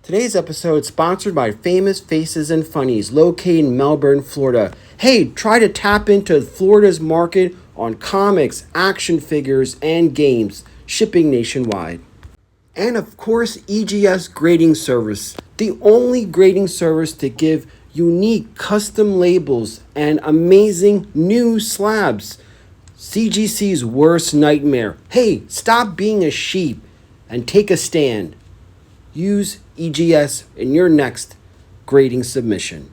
Today's episode is sponsored by Famous Faces and Funnies, located in Melbourne, Florida. Hey, try to tap into Florida's market on comics, action figures, and games, shipping nationwide. And of course, EGS Grading Service, the only grading service to give unique custom labels and amazing new slabs. CGC's worst nightmare. Hey, stop being a sheep and take a stand. Use EGS in your next grading submission.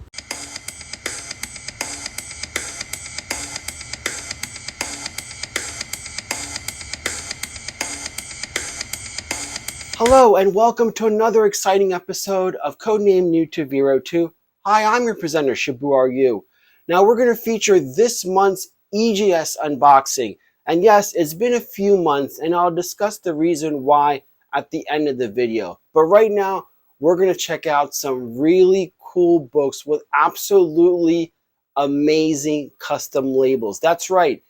Hello and welcome to another exciting episode of Codename New to Vero 2. Hi, I'm your presenter, Shabu Are You. Now we're going to feature this month's EGS unboxing. And yes, it's been a few months and I'll discuss the reason why at the end of the video. But right now, we're going to check out some really cool books with absolutely amazing custom labels. That's right,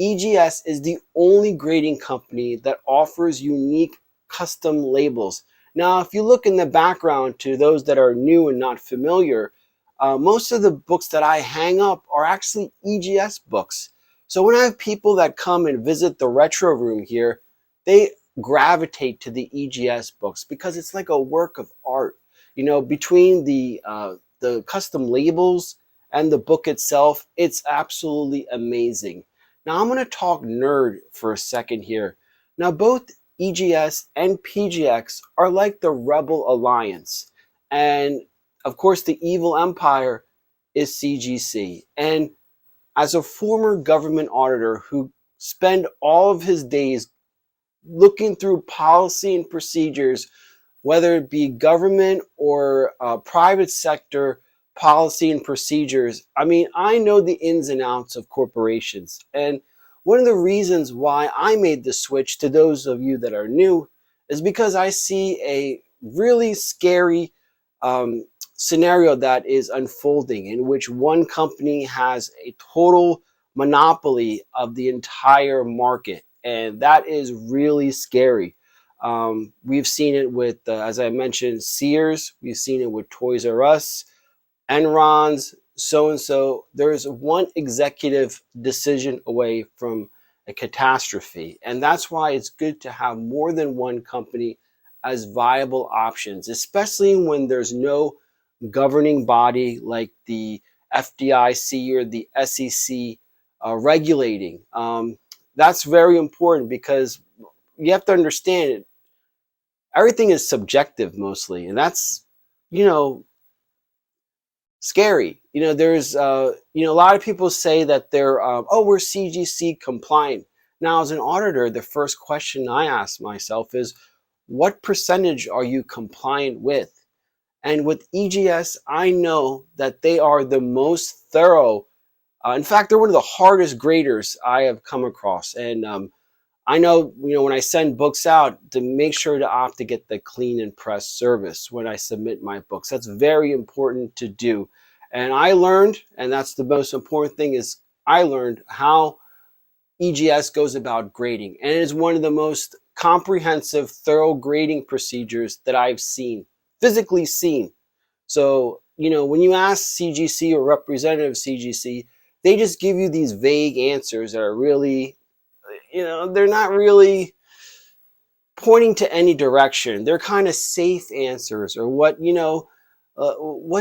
EGS is the only grading company that offers unique custom labels. Now, if you look in the background to those that are new and not familiar, most of the books that I hang up are actually EGS books. So when I have people that come and visit the retro room here, they gravitate to the EGS books because it's like a work of art. You know, between the custom labels and the book itself, it's absolutely amazing. Now I'm going to talk nerd for a second here. Now both EGS and PGX are like the Rebel Alliance, and of course the evil empire is CGC. And as a former government auditor who spent all of his days looking through policy and procedures, whether it be government or private sector policy and procedures, I mean, I know the ins and outs of corporations. And one of the reasons why I made the switch, to those of you that are new, is because I see a really scary scenario that is unfolding, in which one company has a total monopoly of the entire market. And that is really scary. We've seen it with, as I mentioned, Sears. We've seen it with Toys R Us, Enron's, so-and-so. There's one executive decision away from a catastrophe. And that's why it's good to have more than one company as viable options, especially when there's no governing body like the FDIC or the SEC regulating. That's very important because you have to understand it. Everything is subjective mostly, and that's, you know, scary. You know, there's, a lot of people say that they're, oh, we're CGC compliant. Now, as an auditor, the first question I ask myself is, what percentage are you compliant with? And with EGS, I know that they are the most thorough. In fact, they're one of the hardest graders I have come across. And I know, when I send books out, to make sure to opt to get the clean and press service when I submit my books. That's very important to do. And I learned, and that's the most important thing, is I learned how EGS goes about grading. And it is one of the most comprehensive, thorough grading procedures that I've seen, physically seen. So, when you ask CGC or representative CGC, they just give you these vague answers that are really, they're not really pointing to any direction. They're kind of safe answers, or what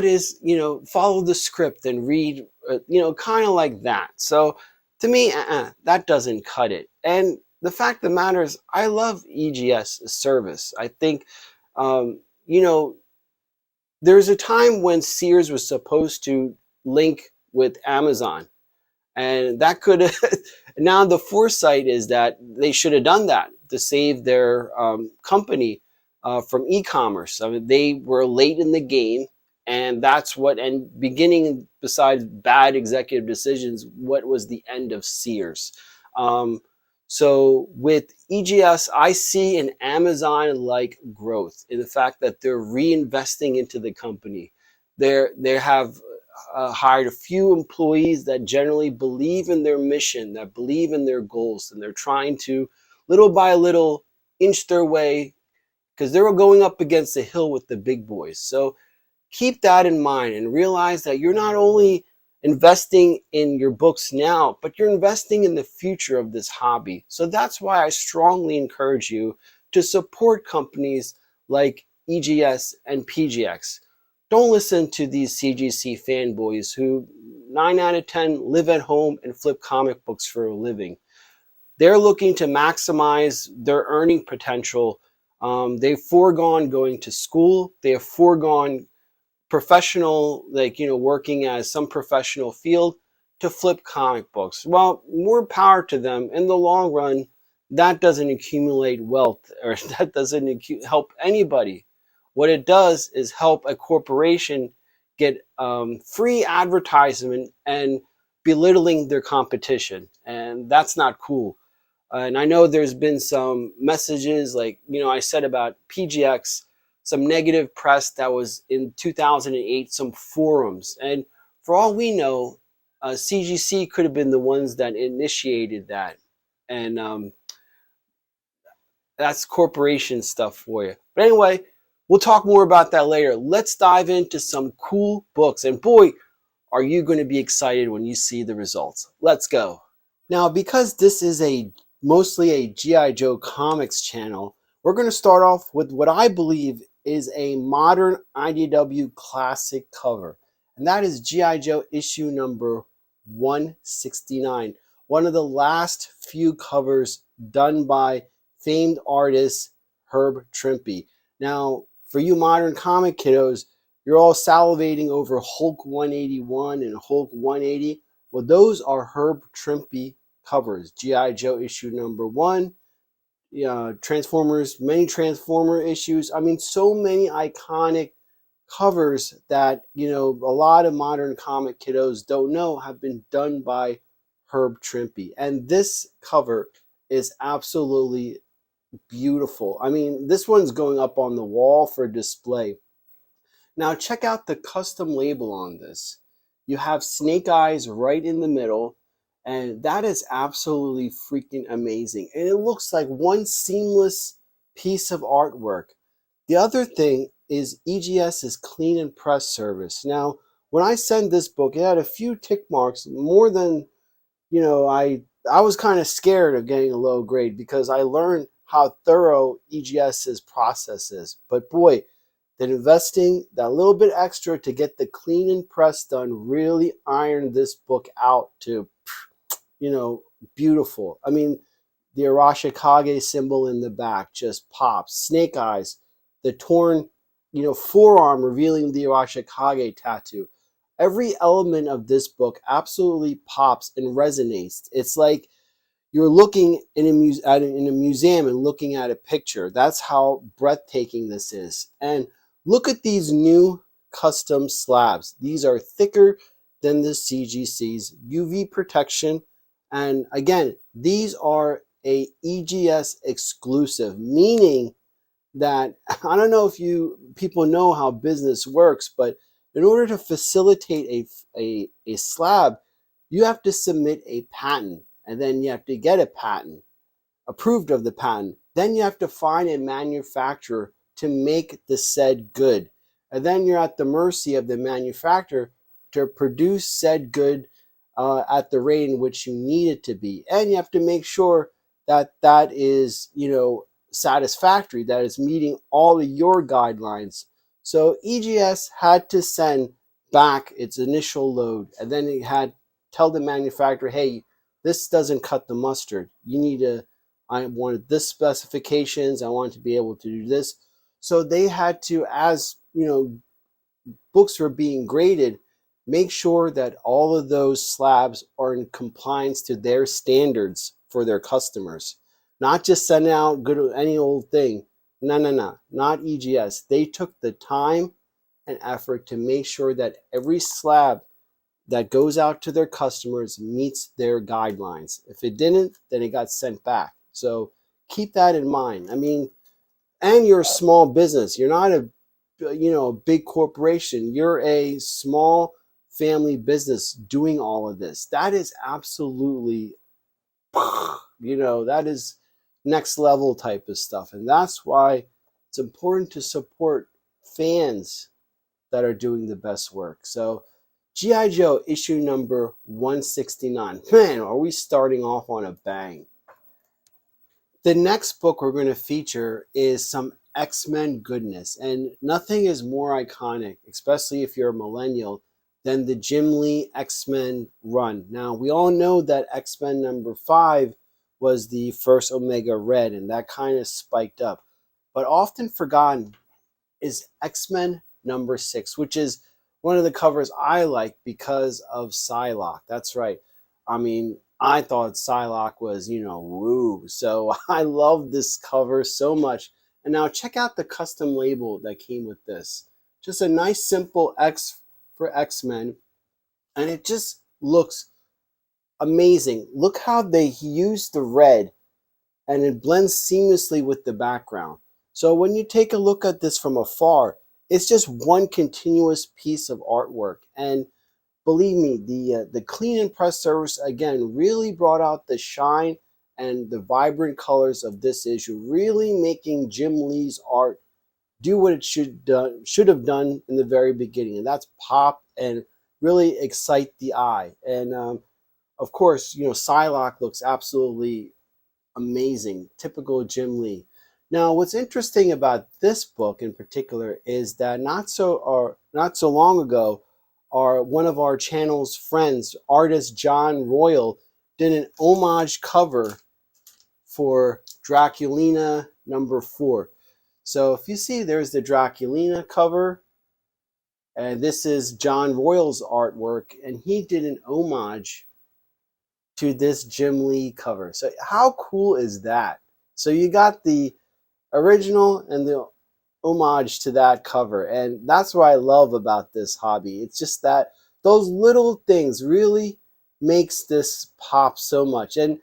is, follow the script and read, kind of like that. So to me, that doesn't cut it. And the fact of the matter is, I love EGS service. I think, there's a time when Sears was supposed to link with Amazon, and that could now the foresight is that they should have done that to save their company from e-commerce. I mean, they were late in the game, and that's what, and beginning, besides bad executive decisions, what was the end of Sears. So with EGS, I see an Amazon-like growth in the fact that they're reinvesting into the company. They have hired a few employees that generally believe in their mission, that believe in their goals, and they're trying to, little by little, inch their way, because they're going up against the hill with the big boys. So keep that in mind and realize that you're not only investing in your books now, but you're investing in the future of this hobby. So that's why I strongly encourage you to support companies like EGS and PGX. Don't listen to these CGC fanboys who 9 out of 10 live at home and flip comic books for a living. They're looking to maximize their earning potential. They've foregone going to school. They have foregone professional, working as some professional field to flip comic books. Well, more power to them. In the long run, that doesn't accumulate wealth, or that doesn't help anybody. What it does is help a corporation get free advertisement and belittling their competition. And that's not cool. And I know there's been some messages, I said about PGX, some negative press that was in 2008, some forums. And for all we know, CGC could have been the ones that initiated that. And that's corporation stuff for you. But anyway, we'll talk more about that later. Let's dive into some cool books. And boy, are you going to be excited when you see the results. Let's go. Now, because this is mostly a GIJoe Comics channel, we're going to start off with what I believe is a modern IDW classic cover. And that is GIJoe issue number 169. One of the last few covers done by famed artist Herb Trimpe. Now, for you modern comic kiddos, you're all salivating over Hulk 181 and Hulk 180. Well, those are Herb Trimpe covers. GIJoe issue number 1. Transformers, many Transformer issues. I mean, so many iconic covers that, a lot of modern comic kiddos don't know have been done by Herb Trimpe. And this cover is absolutely beautiful. I mean, this one's going up on the wall for display. Now, check out the custom label on this. You have Snake Eyes right in the middle. And that is absolutely freaking amazing. And it looks like one seamless piece of artwork. The other thing is EGS's clean and press service. Now, when I sent this book, it had a few tick marks, more than, I was kind of scared of getting a low grade because I learned how thorough EGS's process is. But boy, that investing that little bit extra to get the clean and press done really ironed this book out to beautiful. I mean, the Arashikage symbol in the back just pops. Snake Eyes, the torn, forearm revealing the Arashikage tattoo. Every element of this book absolutely pops and resonates. It's like you're looking in a museum and looking at a picture. That's how breathtaking this is. And look at these new custom slabs. These are thicker than the CGC's UV protection. And again, these are a EGS exclusive, meaning that, I don't know if people know how business works, but in order to facilitate a slab, you have to submit a patent, and then you have to get a patent, approved of the patent. Then you have to find a manufacturer to make the said good. And then you're at the mercy of the manufacturer to produce said good at the rate in which you need it to be. And you have to make sure that that is, satisfactory, that is meeting all of your guidelines. So EGS had to send back its initial load, and then it had tell the manufacturer, hey, this doesn't cut the mustard. I wanted this specifications, I want to be able to do this. So they had to, as books were being graded, make sure that all of those slabs are in compliance to their standards for their customers. Not just sending out any old thing. No, not EGS. They took the time and effort to make sure that every slab that goes out to their customers meets their guidelines. If it didn't, then it got sent back. So keep that in mind. I mean, and you're a small business. You're not a big corporation. You're a small family business doing all of this. That is absolutely, that is next level type of stuff. And that's why It's important to support fans that are doing the best work. So G.I. Joe issue number 169. Man, are we starting off on a bang. The next book we're going to feature is some X-Men goodness, and nothing is more iconic, especially if you're a millennial, than the Jim Lee X-Men run. Now, we all know that X-Men number 5 was the first Omega Red, and that kind of spiked up. But often forgotten is X-Men number 6, which is one of the covers I like because of Psylocke. That's right. I mean, I thought Psylocke was, woo. So I love this cover so much. And now check out the custom label that came with this. Just a nice, simple X for X-Men. And it just looks amazing. Look how they used the red and it blends seamlessly with the background. So when you take a look at this from afar, it's just one continuous piece of artwork. And believe me, the clean and press service, again, really brought out the shine and the vibrant colors of this issue, really making Jim Lee's art do what it should have done in the very beginning, and that's pop and really excite the eye. And of course, Psylocke looks absolutely amazing, typical Jim Lee. Now, what's interesting about this book in particular is that not so long ago, one of our channel's friends, artist John Royal, did an homage cover for Draculina number 4. So if you see, there's the Draculina cover, and this is John Royal's artwork, and he did an homage to this Jim Lee cover. So how cool is that? So you got the original and the homage to that cover, and that's what I love about this hobby. It's just that those little things really makes this pop so much. And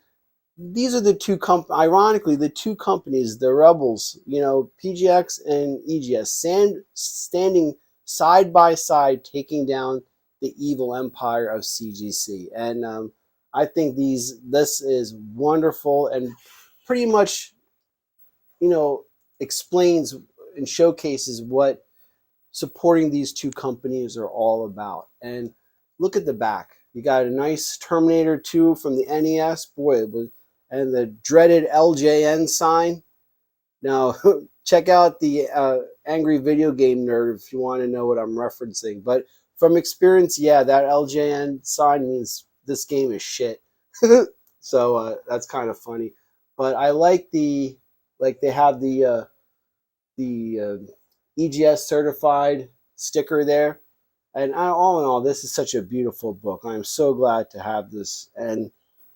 these are the two ironically, the two companies, the rebels, PGX and EGS, standing side by side, taking down the evil empire of CGC. And I think this is wonderful and pretty much, explains and showcases what supporting these two companies are all about. And look at the back. You got a nice Terminator 2 from the NES. Boy, and the dreaded LJN sign. Now, check out the Angry Video Game Nerd if you want to know what I'm referencing. But from experience, yeah, that LJN sign means this game is shit. So that's kind of funny. But I like they have the EGS certified sticker there. And all in all, this is such a beautiful book. I'm so glad to have this. And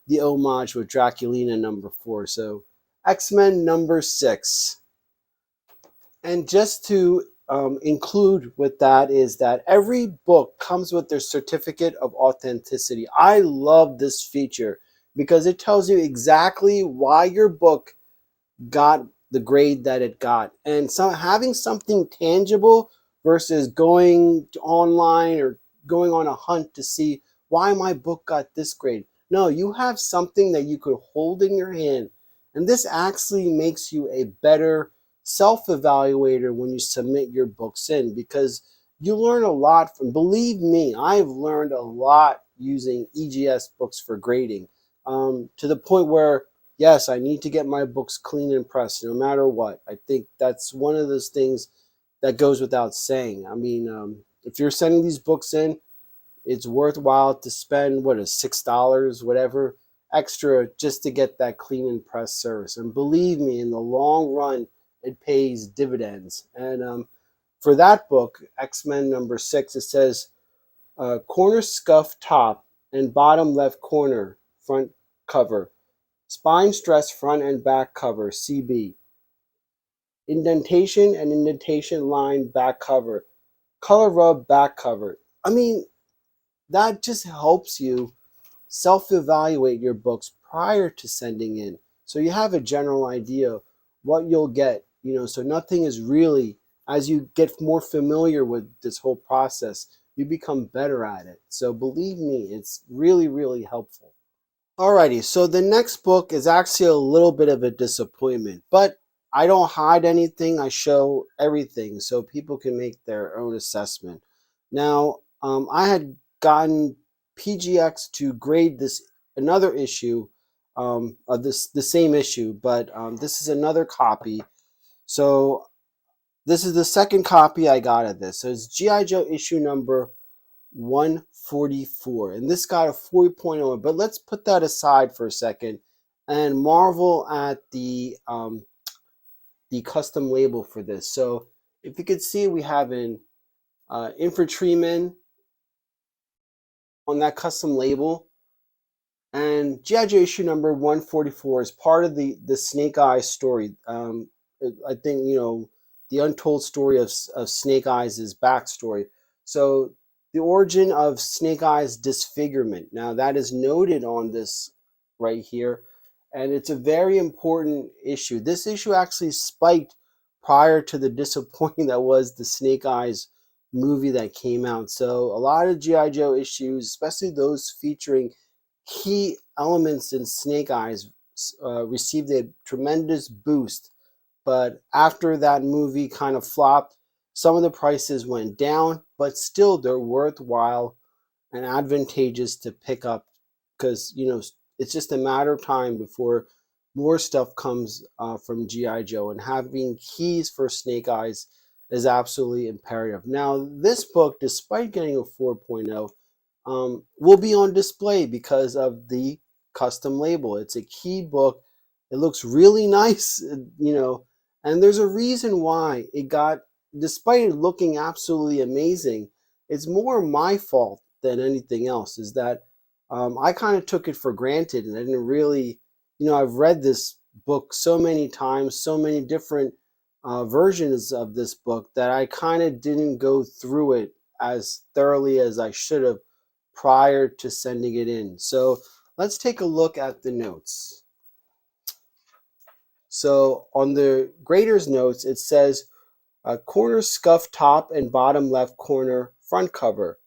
the homage with Draculina number 4. So X-Men number 6. And just to include with that is that every book comes with their certificate of authenticity. I love this feature because it tells you exactly why your book got the grade that it got. And so having something tangible versus going online or going on a hunt to see why my book got this grade. No, you have something that you could hold in your hand. And this actually makes you a better self-evaluator when you submit your books in, because you learn a lot from, believe me, I've learned a lot using EGS books for grading, to the point where, yes, I need to get my books clean and pressed no matter what. I think that's one of those things that goes without saying. I mean, if you're sending these books in, it's worthwhile to spend, $6, whatever, extra just to get that clean and press service. And believe me, in the long run, it pays dividends. And for that book, X-Men number 6, it says, corner scuff top and bottom left corner front cover. Spine stress front and back cover, CB. Indentation and indentation line back cover. Color rub back cover. I mean, that just helps you self-evaluate your books prior to sending in. So you have a general idea what you'll get, so nothing is really, as you get more familiar with this whole process, you become better at it. So believe me, it's really, really helpful. Alrighty, so the next book is actually a little bit of a disappointment, but I don't hide anything. I show everything so people can make their own assessment. Now, I had gotten PGX to grade this another issue of the same issue, but this is another copy. So this is the second copy I got of this. So it's GI Joe issue number 144, and this got a 4.0. But let's put that aside for a second and marvel at the custom label for this. So if you could see, we have an infantryman on that custom label, and GI Joe issue number 144 is part of the Snake Eyes story. I think, you know, the untold story of Snake Eyes' backstory. So the origin of Snake Eyes' disfigurement. Now that is noted on this right here, and it's a very important issue. This issue actually spiked prior to the disappointment that was the Snake Eyes movie that came out. So a lot of GI Joe issues, especially those featuring key elements in Snake Eyes, received a tremendous boost. But after that movie kind of flopped, some of the prices went down, but still they're worthwhile and advantageous to pick up, because, you know, it's just a matter of time before more stuff comes from GI Joe, and having keys for Snake Eyes is absolutely imperative. Now, this book, despite getting a 4.0, will be on display because of the custom label. It's a key book. It looks really nice, you know, and there's a reason why it got, despite it looking absolutely amazing, it's more my fault than anything else, is that I kind of took it for granted, and I didn't really, you know, I've read this book so many times, so many different versions of this book, that I kind of didn't go through it as thoroughly as I should have prior to sending it in. So let's take a look at the notes. So on the grader's notes, it says corner scuff top and bottom left corner front cover,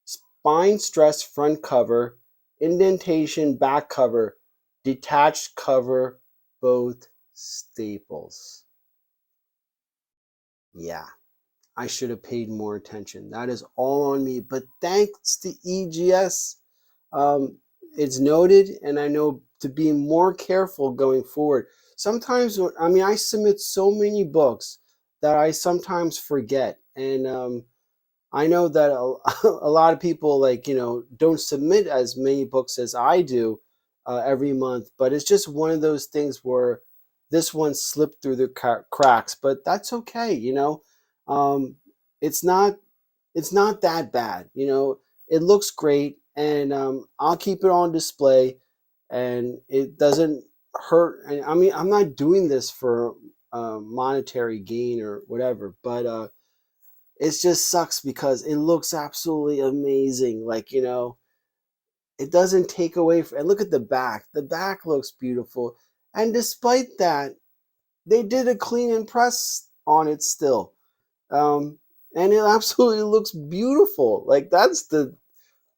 spine stress front cover, indentation back cover, detached cover, both staples. Yeah, I should have paid more attention. That is all on me. But thanks to EGS, it's noted, and I know to be more careful going forward. Sometimes, I mean, I submit so many books that I sometimes forget. And I know that a lot of people, like, you know, don't submit as many books as I do every month. But it's just one of those things where this one slipped through the cracks. But that's okay, you know. It's not that bad, you know. It looks great, and I'll keep it on display, and it doesn't hurt. And I mean, I'm not doing this for monetary gain or whatever, but it just sucks because it looks absolutely amazing. Like, you know, it doesn't take away from, and look at the back. The back looks beautiful, and despite that, they did a clean and press on it still. And it absolutely looks beautiful. Like, that's the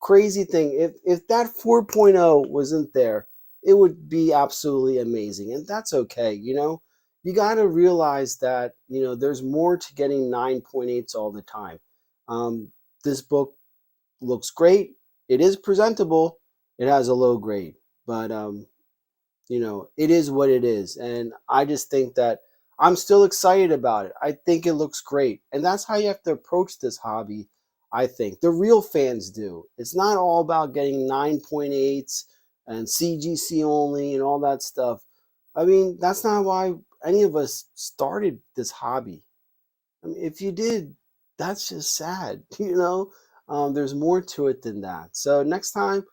crazy thing. If that 4.0 wasn't there, it would be absolutely amazing. And that's okay, you know. You got to realize that, you know, there's more to getting 9.8s all the time. This book looks great. It is presentable. It has a low grade, but you know, it is what it is. And I just think that I'm still excited about it. I think it looks great. And that's how you have to approach this hobby, I think. The real fans do. It's not all about getting 9.8s and CGC only and all that stuff. I mean, that's not why any of us started this hobby. I mean, if you did, that's just sad, you know? There's more to it than that. So next time,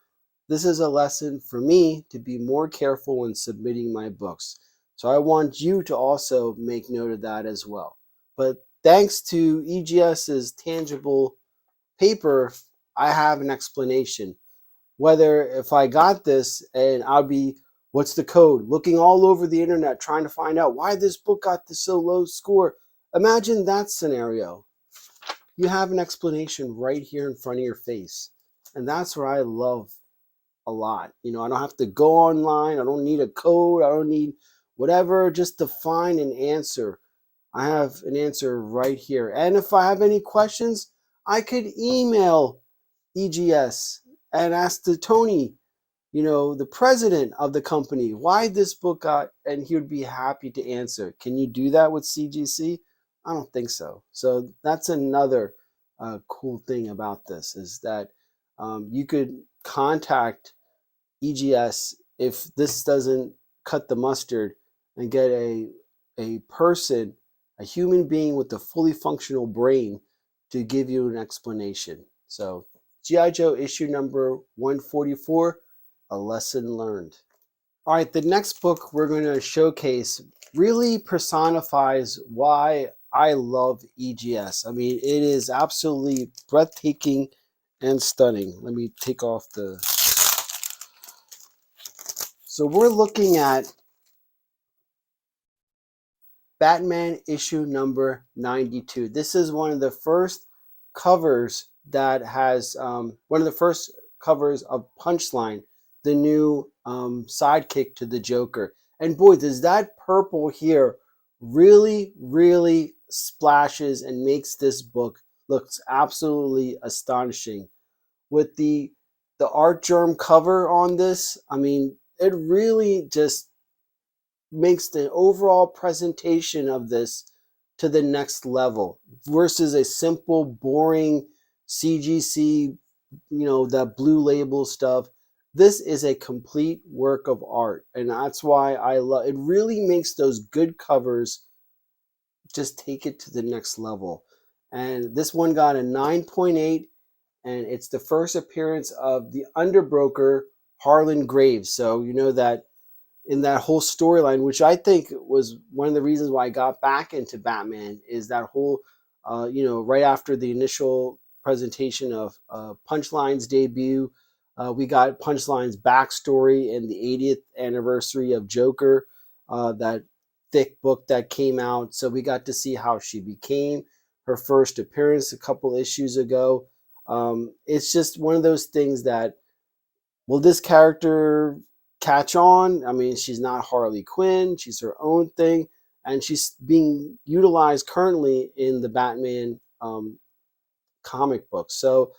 this is a lesson for me to be more careful when submitting my books. So I want you to also make note of that as well. But thanks to EGS's tangible paper, I have an explanation. Whether if I got this and I'll be, what's the code? Looking all over the internet trying to find out why this book got this so low score. Imagine that scenario. You have an explanation right here in front of your face. And that's what I love a lot. You know, I don't have to go online. I don't need a code. I don't need whatever, just to find an answer. I have an answer right here. And if I have any questions, I could email EGS and ask the Tony, the president of the company, why this book got, and he would be happy to answer. Can you do that with CGC? I don't think so. So that's another cool thing about this, is that you could contact EGS if this doesn't cut the mustard, and get a person, a human being with a fully functional brain, to give you an explanation. So G.I. Joe issue number 144, A Lesson Learned. All right, the next book we're going to showcase really personifies why I love EGS. I mean, it is absolutely breathtaking and stunning. Let me take off the... So we're looking at Batman issue number 92. This is one of the first covers that has, one of the first covers of Punchline, the new sidekick to the Joker. And boy, does that purple here really, really splashes and makes this book looks absolutely astonishing. With the art germ cover on this, I mean, it really just makes the overall presentation of this to the next level, versus a simple, boring CGC, that blue label stuff. This is a complete work of art, and that's why I love it. Really makes those good covers just take it to the next level. And this one got a 9.8, and it's the first appearance of the underbroker Harlan Graves. So that in that whole storyline, which I think was one of the reasons why I got back into Batman, is that whole, right after the initial presentation of Punchline's debut, we got Punchline's backstory and the 80th anniversary of Joker, that thick book that came out. So we got to see how she became, her first appearance a couple issues ago. It's just one of those things that, will this character catch on? I mean, she's not Harley Quinn. She's her own thing. And she's being utilized currently in the Batman comic book. So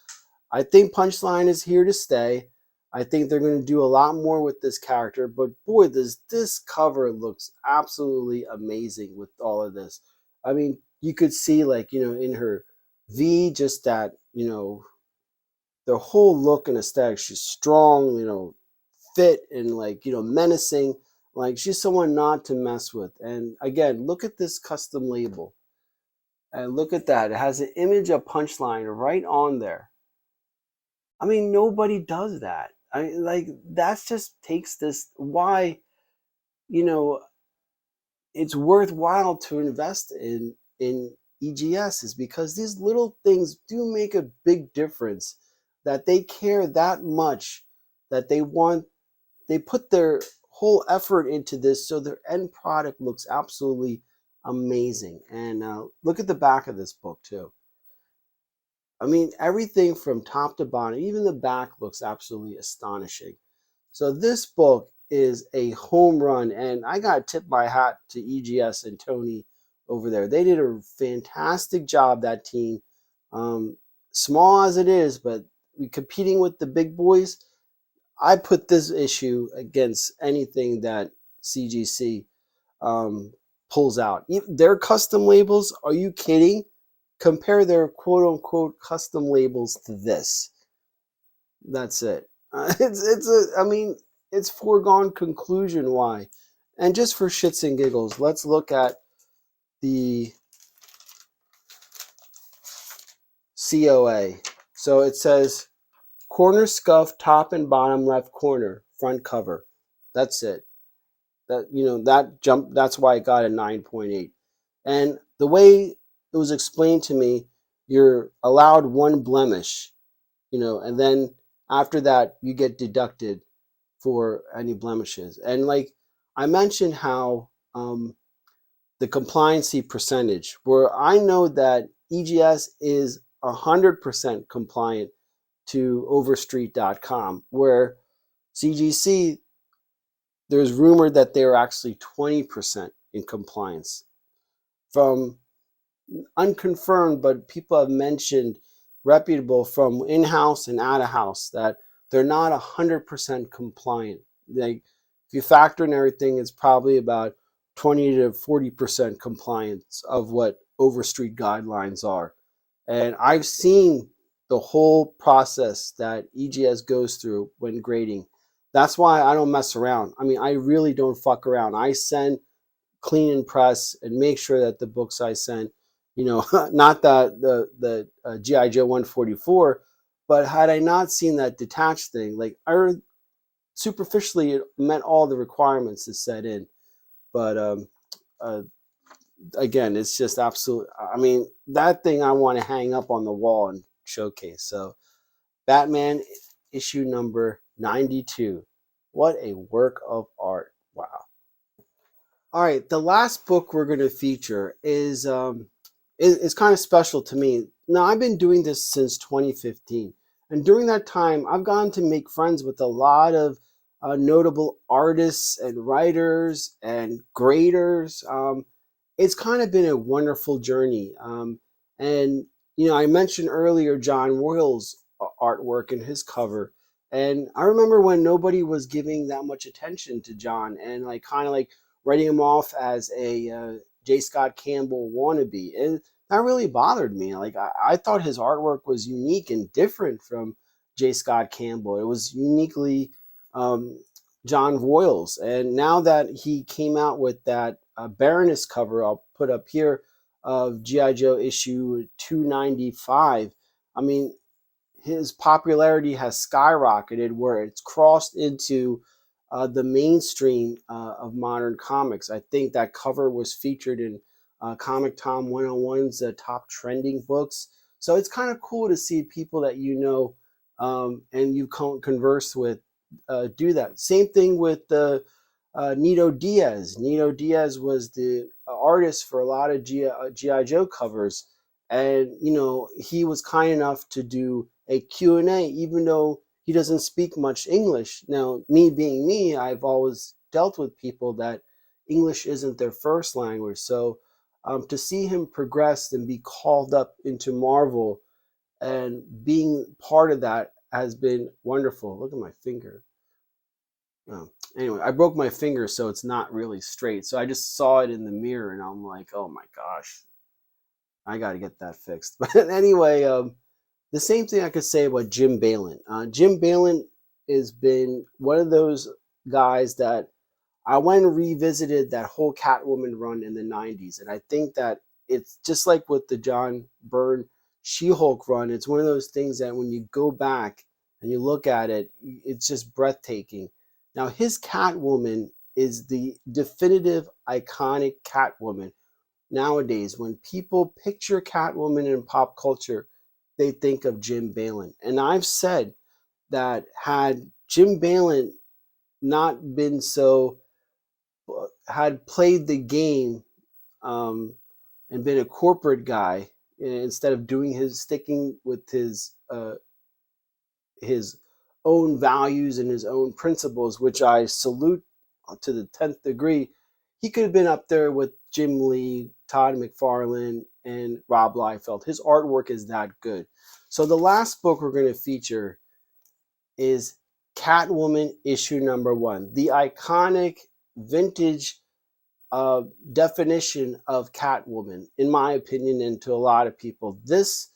I think Punchline is here to stay. I think they're going to do a lot more with this character. But boy, this cover looks absolutely amazing with all of this. I mean, you could see, like, in her V, just that, the whole look and aesthetic. She's strong, fit, and menacing. Like, she's someone not to mess with. And again, look at this custom label, and look at that. It has an image of Punchline right on there. I mean, nobody does that. That just takes this, why it's worthwhile to invest in EGS, is because these little things do make a big difference, that they care that much, that they put their whole effort into this, so their end product looks absolutely amazing. And look at the back of this book too. I mean, everything from top to bottom, even the back, looks absolutely astonishing. So this book is a home run, and I gotta tip my hat to EGS and Tony over there. They did a fantastic job, that team. Small as it is, but we competing with the big boys. I put this issue against anything that CGC pulls out. Their custom labels, are you kidding? Compare their quote-unquote custom labels to this. That's it. It's foregone conclusion why. And just for shits and giggles, let's look at the COA. So it says, corner scuff, top and bottom left corner, front cover. That's it. That's why I got a 9.8. And the way it was explained to me, you're allowed one blemish, and then after that you get deducted for any blemishes. And like I mentioned, how the compliancy percentage, where I know that EGS is 100% compliant to overstreet.com, where CGC, there's rumor that they're actually 20% in compliance. From unconfirmed, but people have mentioned, reputable from in-house and out-of-house, that they're not 100% compliant. Like, if you factor in everything, it's probably about 20 to 40% compliance of what Overstreet guidelines are. And I've seen the whole process that EGS goes through when grading. That's why I don't mess around. I mean, I really don't fuck around. I send clean and press and make sure that the books I send, not the GI Joe 144, but had I not seen that detached thing, like, superficially it met all the requirements to set in, but again, it's just absolute. I mean, that thing I want to hang up on the wall and showcase. So, Batman issue number 92. What a work of art! Wow. All right, the last book we're going to feature is kind of special to me. Now, I've been doing this since 2015, and during that time, I've gotten to make friends with a lot of notable artists and writers and graders. It's kind of been a wonderful journey. And I mentioned earlier John Royle's artwork and his cover, and I remember when nobody was giving that much attention to John, and like kind of like writing him off as a J. Scott Campbell wannabe. And that really bothered me. Like, I thought his artwork was unique and different from J. Scott Campbell. It was uniquely John Royle's. And now that he came out with that Baroness cover, I'll put up here, of G.I. Joe issue 295, I mean, his popularity has skyrocketed where it's crossed into the mainstream of modern comics. I think that cover was featured in Comic Tom 101's top trending books. So it's kind of cool to see people that and you converse with do that. Same thing with Nito Diaz. Nito Diaz was the artist for a lot of G.I. Joe covers. And, he was kind enough to do a Q&A, even though he doesn't speak much English. Now, me being me, I've always dealt with people that English isn't their first language. So to see him progress and be called up into Marvel and being part of that has been wonderful. Look at my finger. Anyway, I broke my finger, so it's not really straight. So I just saw it in the mirror, and I'm like, oh my gosh, I got to get that fixed. But anyway, the same thing I could say about Jim Balent. Jim Balent has been one of those guys that I went and revisited that whole Catwoman run in the 90s. And I think that it's just like with the John Byrne She-Hulk run. It's one of those things that when you go back and you look at it, it's just breathtaking. Now, his Catwoman is the definitive iconic Catwoman. Nowadays, when people picture Catwoman in pop culture, they think of Jim Balent. And I've said that had Jim Balent not been had played the game and been a corporate guy, instead of sticking with his own values and his own principles, which I salute to the 10th degree, he could have been up there with Jim Lee, Todd McFarlane, and Rob Liefeld. His artwork is that good. So the last book we're going to feature is Catwoman issue number 1, the iconic vintage definition of Catwoman, in my opinion, and to a lot of people. This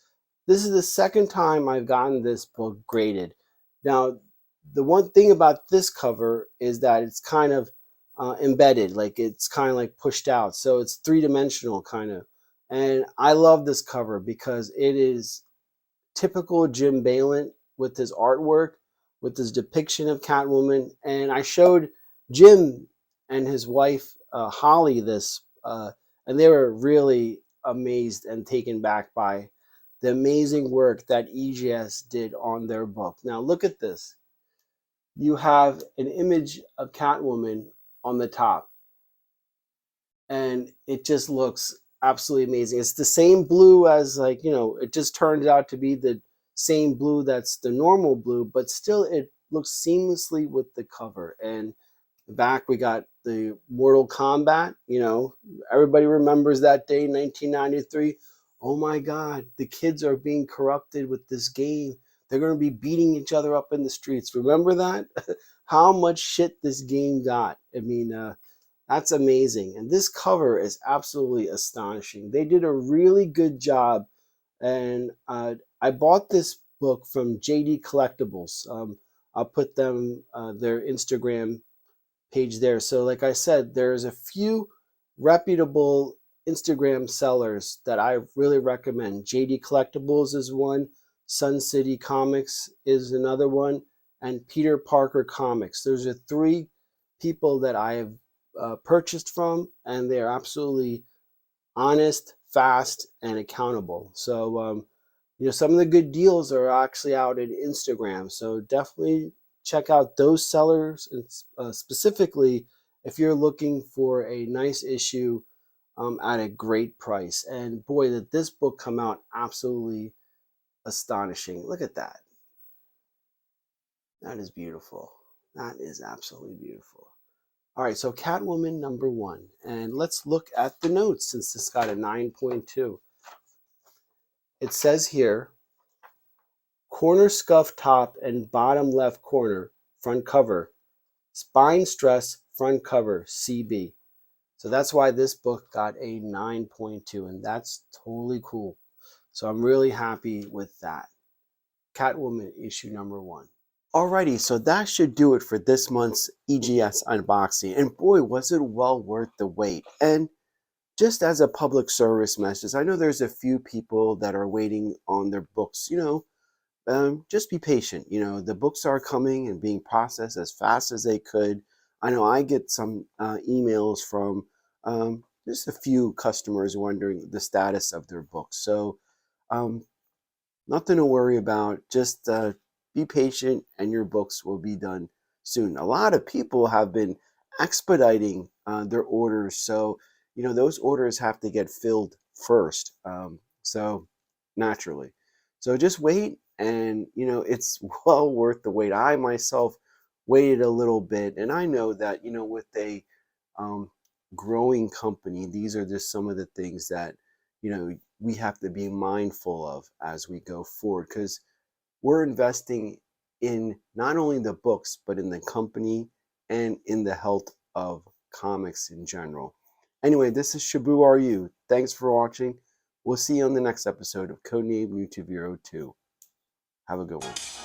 is the second time I've gotten this book graded. Now, the one thing about this cover is that it's kind of embedded, like it's kind of like pushed out. So it's three-dimensional kind of. And I love this cover because it is typical Jim Balent with his artwork, with his depiction of Catwoman. And I showed Jim and his wife, Holly, this, and they were really amazed and taken back by the amazing work that EGS did on their book. Now look at this. You have an image of Catwoman on the top, and it just looks absolutely amazing. It's the same blue as, like, it just turns out to be the same blue that's the normal blue, but still it looks seamlessly with the cover. And back we got the Mortal Kombat. You know, everybody remembers that day, 1993. Oh my God, the kids are being corrupted with this game. They're going to be beating each other up in the streets. Remember that? How much shit this game got. I mean, that's amazing. And this cover is absolutely astonishing. They did a really good job. And I bought this book from JD Collectibles. I'll put them their Instagram page there. So like I said, there's a few reputable Instagram sellers that I really recommend. JD Collectibles is one, Sun City Comics is another one, and Peter Parker Comics. Those are three people that I have purchased from, and they're absolutely honest, fast, and accountable. So you know, some of the good deals are actually out in Instagram. So definitely check out those sellers, and specifically if you're looking for a nice issue at a great price. And boy, did this book come out absolutely astonishing. Look at that. That is beautiful. That is absolutely beautiful. All right, so Catwoman #1. And let's look at the notes since this got a 9.2. It says here, corner scuff top and bottom left corner, front cover. Spine stress, front cover, CB. So that's why this book got a 9.2, and that's totally cool. So I'm really happy with that. Catwoman issue #1. Alrighty, so that should do it for this month's EGS unboxing. And boy, was it well worth the wait. And just as a public service message, I know there's a few people that are waiting on their books. You know, just be patient. You know, the books are coming and being processed as fast as they could. I know I get some emails from just a few customers wondering the status of their books. So nothing to worry about. Just be patient and your books will be done soon. A lot of people have been expediting their orders. So, you know, those orders have to get filled first. So naturally. So just wait, and, you know, it's well worth the wait. I myself waited a little bit, and I know that, you know, with a growing company, these are just some of the things that, you know, we have to be mindful of as we go forward, because we're investing in not only the books, but in the company and in the health of comics in general. Anyway, this is Shabu RU. Thanks for watching. We'll see you on the next episode of Codename YouTube Hero 2. Have a good one.